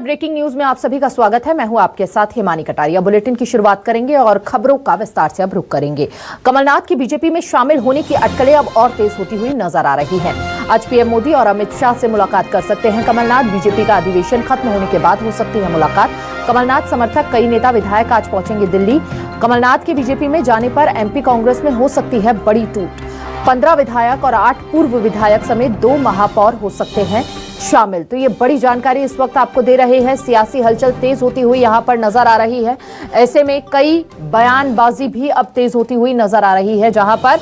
Breaking news में आप सभी का स्वागत है। मैं हूं आपके साथ हिमानी कटारिया। बुलेटिन की शुरुआत करेंगे और खबरों का विस्तार से अब रुख करेंगे। कमलनाथ की बीजेपी में शामिल होने की अटकलें अब और तेज होती हुई नजर आ रही हैं। आज पीएम मोदी और अमित शाह से मुलाकात कर सकते हैं कमलनाथ। बीजेपी का अधिवेशन खत्म होने के बाद हो सकती है मुलाकात। कमलनाथ समर्थक कई नेता विधायक आज पहुंचेंगे दिल्ली। कमलनाथ के बीजेपी में जाने पर एमपी कांग्रेस में हो सकती है बड़ी टूट। 15 विधायक और 8 पूर्व विधायक समेत 2 महापौर हो सकते हैं शामिल। तो ये बड़ी जानकारी इस वक्त आपको दे रहे हैं। सियासी हलचल तेज होती हुई यहां पर नजर आ रही है। ऐसे में कई बयानबाजी भी अब तेज होती हुई नजर आ रही है, जहां पर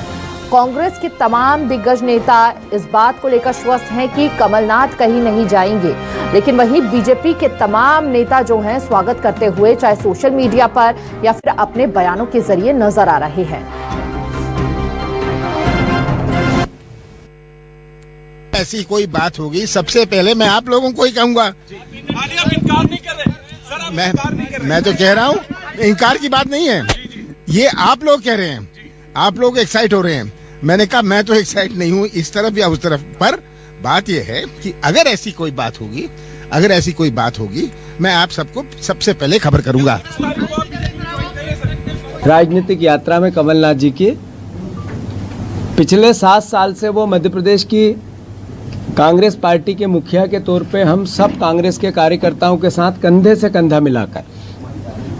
कांग्रेस के तमाम दिग्गज नेता इस बात को लेकर स्वस्थ हैं कि कमलनाथ कहीं नहीं जाएंगे, लेकिन वहीं बीजेपी के तमाम नेता जो हैं स्वागत करते हुए चाहे सोशल मीडिया पर या फिर अपने बयानों के जरिए नजर आ रहे हैं। ऐसी कोई बात होगी, सबसे पहले मैं आप लोगों को ही कहूंगा। आप इनकार नहीं कर रहे सर, आप इनकार नहीं कर रहे। मैं तो कह रहा हूँ, इनकार की बात नहीं है, ये आप लोग कह रहे हैं, आप लोग एक्साइट हो रहे हैं। मैंने कहा मैं तो एक्साइट नहीं हूँ इस तरफ या उस तरफ। पर बात यह है कि अगर ऐसी कोई बात होगी, मैं आप सबको सबसे पहले खबर करूंगा। राजनीतिक यात्रा में कमलनाथ जी की पिछले 7 साल से वो मध्य प्रदेश की कांग्रेस पार्टी के मुखिया के तौर पे हम सब कांग्रेस के कार्यकर्ताओं के साथ कंधे से कंधा मिलाकर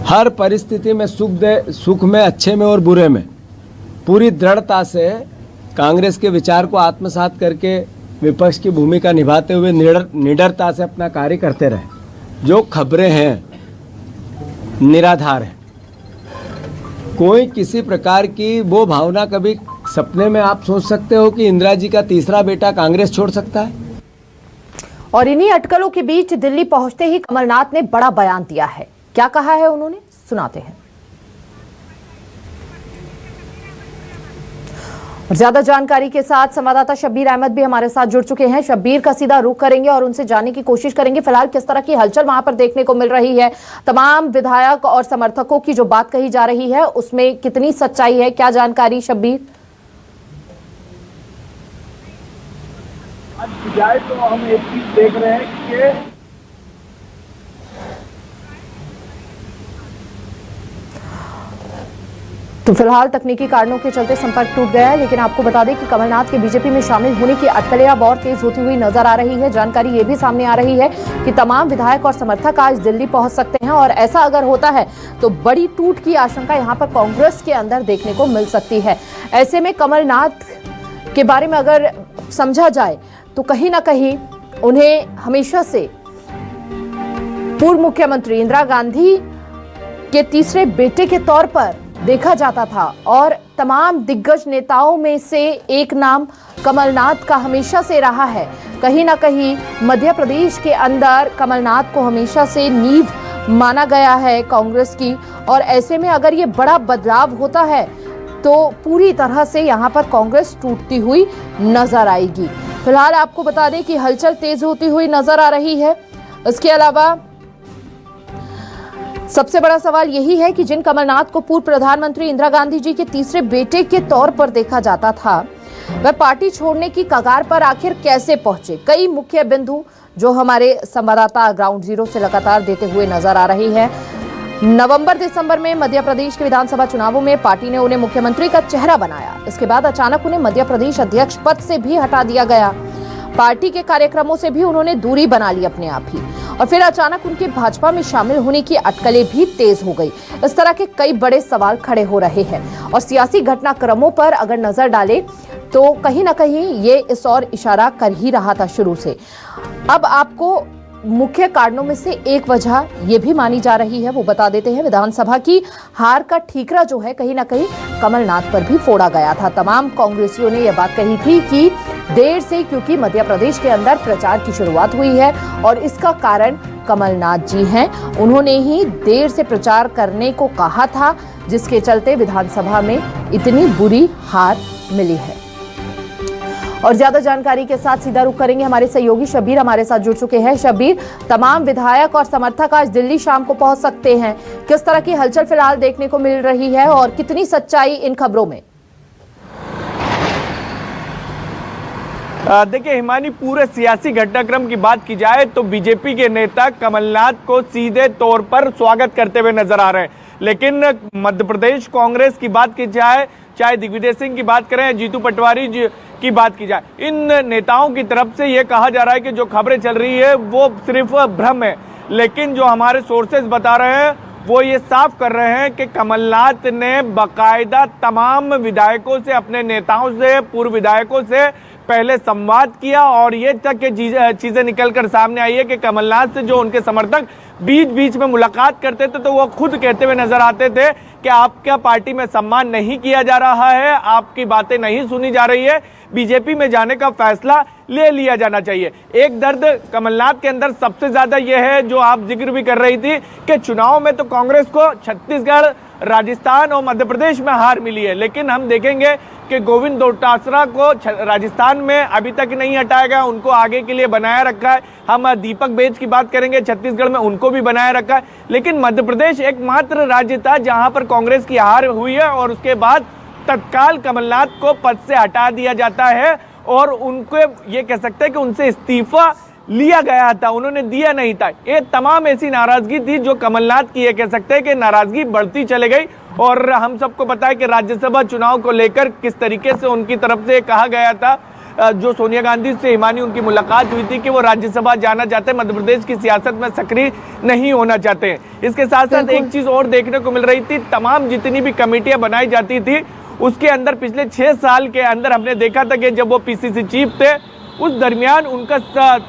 हर परिस्थिति में सुख में, अच्छे में और बुरे में पूरी दृढ़ता से कांग्रेस के विचार को आत्मसात करके विपक्ष की भूमिका निभाते हुए निडरता से अपना कार्य करते रहे। जो खबरें हैं निराधार हैं। कोई किसी प्रकार की वो भावना कभी सपने में आप सोच सकते हो कि इंदिरा जी का तीसरा बेटा कांग्रेस छोड़ सकता है? और इन्हीं अटकलों के बीच दिल्ली पहुंचते ही कमलनाथ ने बड़ा बयान दिया है। क्या कहा है उन्होंने, सुनाते हैं। और ज्यादा जानकारी के साथ संवाददाता शब्बीर अहमद भी हमारे साथ जुड़ चुके हैं। शब्बीर का सीधा रुख करेंगे और उनसे जानने की कोशिश करेंगे फिलहाल किस तरह की हलचल वहां पर देखने को मिल रही है। तमाम विधायक और समर्थकों की जो बात कही जा रही है उसमें कितनी सच्चाई है, क्या जानकारी शब्बीर? आज जाए तो हम एक चीज देख रहे हैं कि तो फिलहाल तकनीकी कारणों के चलते संपर्क टूट गया है, लेकिन आपको बता दें कि कमलनाथ के बीजेपी में शामिल होने की अटकलें अब और तेज होती हुई नजर आ रही है। जानकारी ये भी सामने आ रही है कि तमाम विधायक और समर्थक आज दिल्ली पहुंच सकते हैं और ऐसा अगर होता है तो बड़ी टूट की आशंका यहां पर कांग्रेस के अंदर देखने को मिल सकती है। ऐसे में कमलनाथ के बारे में अगर समझा जाए तो कहीं ना कहीं उन्हें हमेशा से पूर्व मुख्यमंत्री इंदिरा गांधी के तीसरे बेटे के तौर पर देखा जाता था और तमाम दिग्गज नेताओं में से एक नाम कमलनाथ का हमेशा से रहा है। कहीं ना कहीं मध्य प्रदेश के अंदर कमलनाथ को हमेशा से नींव माना गया है कांग्रेस की, और ऐसे में अगर ये बड़ा बदलाव होता है तो पूरी तरह से यहाँ पर कांग्रेस टूटती हुई नजर आएगी। फिलहाल आपको बता दें कि हलचल तेज होती हुई नजर आ रही है। इसके अलावा सबसे बड़ा सवाल यही है कि जिन कमलनाथ को पूर्व प्रधानमंत्री इंदिरा गांधी जी के तीसरे बेटे के तौर पर देखा जाता था, वह पार्टी छोड़ने की कगार पर आखिर कैसे पहुंचे। कई मुख्य बिंदु जो हमारे संवाददाता ग्राउंड जीरो से लगातार देते हुए नजर आ रही है। नवंबर दिसंबर में मध्य प्रदेश के विधानसभा चुनावों में पार्टी ने उन्हें मुख्यमंत्री का चेहरा बनाया। इसके बाद अचानक उन्हें मध्य प्रदेश अध्यक्ष पद से भी हटा दिया गया। पार्टी के कार्यक्रमों से भी उन्होंने दूरी बना ली अपने आप ही, और फिर अचानक उनके भाजपा में शामिल होने की अटकलें भी तेज हो गई। इस तरह के कई बड़े सवाल खड़े हो रहे हैं और सियासी घटनाक्रमों पर अगर नजर डालें तो कहीं ना कहीं ये इस ओर इशारा कर ही रहा था शुरू से। अब आपको मुख्य कारणों में से एक वजह यह भी मानी जा रही है, वो बता देते हैं। विधानसभा की हार का ठीकरा जो है कहीं ना कहीं कमलनाथ पर भी फोड़ा गया था। तमाम कांग्रेसियों ने यह बात कही थी कि देर से, क्योंकि मध्य प्रदेश के अंदर प्रचार की शुरुआत हुई है और इसका कारण कमलनाथ जी हैं। उन्होंने ही देर से प्रचार करने को कहा था, जिसके चलते विधानसभा में इतनी बुरी हार मिली है। और ज्यादा जानकारी के साथ सीधा रुख करेंगे, हमारे सहयोगी शब्बीर हमारे साथ जुड़ चुके हैं। शब्बीर, तमाम विधायक और समर्थक आज दिल्ली शाम को पहुंच सकते हैं, किस तरह की हलचल फिलहाल देखने को मिल रही है और कितनी सच्चाई इन खबरों में? देखिए हिमानी, पूरे सियासी घटनाक्रम की बात की जाए तो बीजेपी के नेता कमलनाथ को सीधे तौर पर स्वागत करते हुए नजर आ रहे हैं, लेकिन मध्य प्रदेश कांग्रेस की बात की जाए, चाहे दिग्विजय सिंह की बात करें, जीतू पटवारी की बात की जाए, इन नेताओं की तरफ से यह कहा जा रहा है कि जो खबरें चल रही है वो सिर्फ भ्रम है। लेकिन जो हमारे सोर्सेज बता रहे हैं वो ये साफ कर रहे हैं कि कमलनाथ ने बाकायदा तमाम विधायकों से, अपने नेताओं से, पूर्व विधायकों से पहले संवाद किया और ये तक चीजें निकलकर सामने आई है कि कमलनाथ से जो उनके समर्थक बीच बीच में मुलाकात करते थे तो वो खुद कहते हुए नजर आते थे कि आपका पार्टी में सम्मान नहीं किया जा रहा है, आपकी बातें नहीं सुनी जा रही है, बीजेपी में जाने का फैसला ले लिया जाना चाहिए। एक दर्द कमलनाथ के अंदर सबसे ज्यादा यह है, जो आप जिक्र भी कर रही थी, कि चुनाव में तो कांग्रेस को छत्तीसगढ़, राजस्थान और मध्य प्रदेश में हार मिली है, लेकिन हम देखेंगे कि गोविंद डोटासरा को राजस्थान में अभी तक नहीं हटाया गया, उनको आगे के लिए बनाया रखा है। हम दीपक बेज की बात करेंगे, छत्तीसगढ़ में उनको भी बनाया रखा है, लेकिन मध्य प्रदेश एकमात्र राज्य था जहां पर कांग्रेस की हार हुई है और उसके बाद तत्काल कमलनाथ को पद से हटा दिया जाता है और उनको ये कह सकते हैं कि उनसे इस्तीफा लिया गया था, उन्होंने दिया नहीं था। ये तमाम ऐसी नाराजगी थी जो कमलनाथ की, ये कह सकते हैं कि नाराजगी बढ़ती चले गई। और हम सबको पता है कि राज्यसभा चुनाव को लेकर किस तरीके से उनकी तरफ से कहा गया था, जो सोनिया गांधी से हिमानी उनकी मुलाकात हुई थी कि वो राज्यसभा जाना चाहते हैं, मध्य प्रदेश की सियासत में सक्रिय नहीं होना चाहते हैं। इसके साथ साथ एक चीज और देखने को मिल रही थी, तमाम जितनी भी कमेटियां बनाई जाती थी उसके अंदर पिछले 6 साल के अंदर हमने देखा था कि जब वो पीसीसी चीफ थे उस दरमियान उनका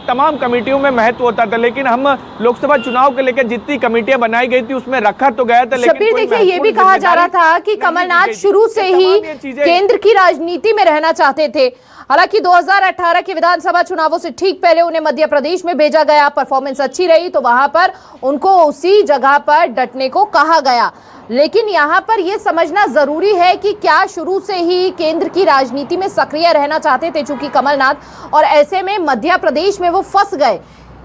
तमाम कमेटियों में महत्व होता था, लेकिन हम लोकसभा चुनाव के लेकर जितनी कमेटियां बनाई गई थी उसमें रखा तो गया था, लेकिन देखिए ये भी कहा जा रहा था कि कमलनाथ शुरू से ही केंद्र की राजनीति में रहना चाहते थे। हालांकि 2018 के विधानसभा चुनावों से ठीक पहले उन्हें मध्य प्रदेश में भेजा गया, परफॉर्मेंस अच्छी रही तो वहां पर उनको उसी जगह पर डटने को कहा गया। लेकिन यहाँ पर यह समझना जरूरी है कि क्या शुरू से ही केंद्र की राजनीति में सक्रिय रहना चाहते थे चूंकि कमलनाथ, और ऐसे में मध्य प्रदेश में वो फंस गए,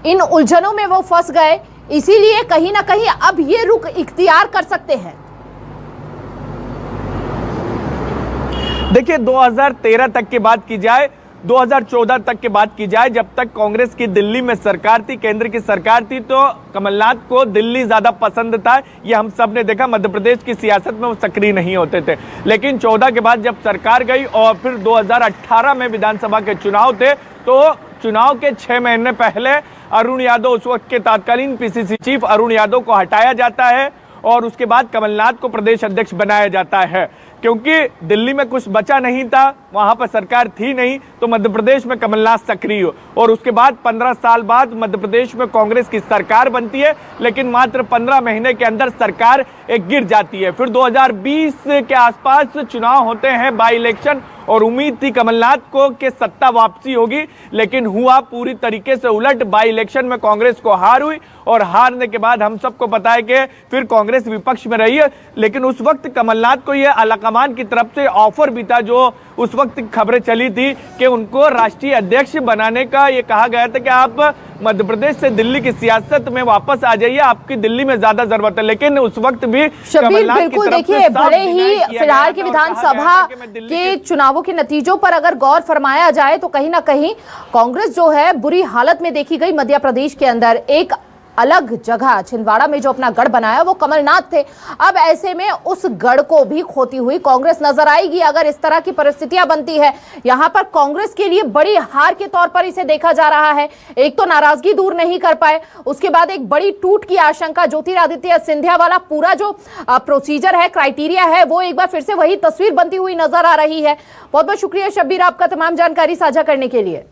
इन उलझनों में वो फंस गए, इसीलिए कहीं ना कहीं अब ये रुख इख्तियार कर सकते हैं। देखिए 2013 तक की बात की जाए, 2014 तक की बात की जाए, जब तक कांग्रेस की दिल्ली में सरकार थी, केंद्र की सरकार थी, तो कमलनाथ को दिल्ली ज्यादा पसंद था। ये हम सब ने देखा, मध्य प्रदेश की सियासत में वो सक्रिय नहीं होते थे। लेकिन 14 के बाद जब सरकार गई और फिर 2018 में विधानसभा के चुनाव थे, तो चुनाव के 6 महीने पहले अरुण यादव, उस वक्त के तत्कालीन पीसीसी चीफ अरुण यादव को हटाया जाता है और उसके बाद कमलनाथ को प्रदेश अध्यक्ष बनाया जाता है, क्योंकि दिल्ली में कुछ बचा नहीं था, वहां पर सरकार थी नहीं, तो मध्य प्रदेश में कमलनाथ सक्रिय हो। और उसके बाद 15 साल बाद मध्य प्रदेश में कांग्रेस की सरकार बनती है, लेकिन मात्र 15 महीने के अंदर सरकार गिर जाती है। फिर 2020 के आसपास चुनाव होते हैं, बाई इलेक्शन, और उम्मीद थी कमलनाथ को कि सत्ता वापसी होगी, लेकिन हुआ पूरी तरीके से उलट। बाई इलेक्शन में कांग्रेस को हार हुई और हारने के बाद हम सबको पता है कि फिर कांग्रेस विपक्ष में रही है। लेकिन उस वक्त कमलनाथ को यह आलाकमान की तरफ से ऑफर भी था, जो उस वक्त खबरें चली थी कि उनको राष्ट्रीय अध्यक्ष बनाने का ये कहा गया था कि आप मध्य प्रदेश से दिल्ली की सियासत में वापस आ जाइए, आपकी दिल्ली में ज्यादा जरूरत है। लेकिन उस वक्त भी कमलनाथ की तरफ देखिए, भले ही फिलहाल की विधानसभा के चुनावों के नतीजों पर अगर गौर फरमाया जाए तो कहीं ना कहीं कांग्रेस जो है बुरी हालत में देखी गई। मध्य प्रदेश के अंदर एक अलग जगह छिंदवाड़ा में जो अपना गढ़ बनाया वो कमलनाथ थे। अब ऐसे में उस गढ़ को भी खोती हुई कांग्रेस नजर आएगी अगर इस तरह की परिस्थितियां बनती है। यहां पर कांग्रेस के लिए बड़ी हार के तौर पर इसे देखा जा रहा है। एक तो नाराजगी दूर नहीं कर पाए, उसके बाद एक बड़ी टूट की आशंका, ज्योतिरादित्य सिंधिया वाला पूरा जो प्रोसीजर है, क्राइटेरिया है, वो एक बार फिर से वही तस्वीर बनती हुई नजर आ रही है। बहुत बहुत शुक्रिया शब्बीर आपका तमाम जानकारी साझा करने के लिए।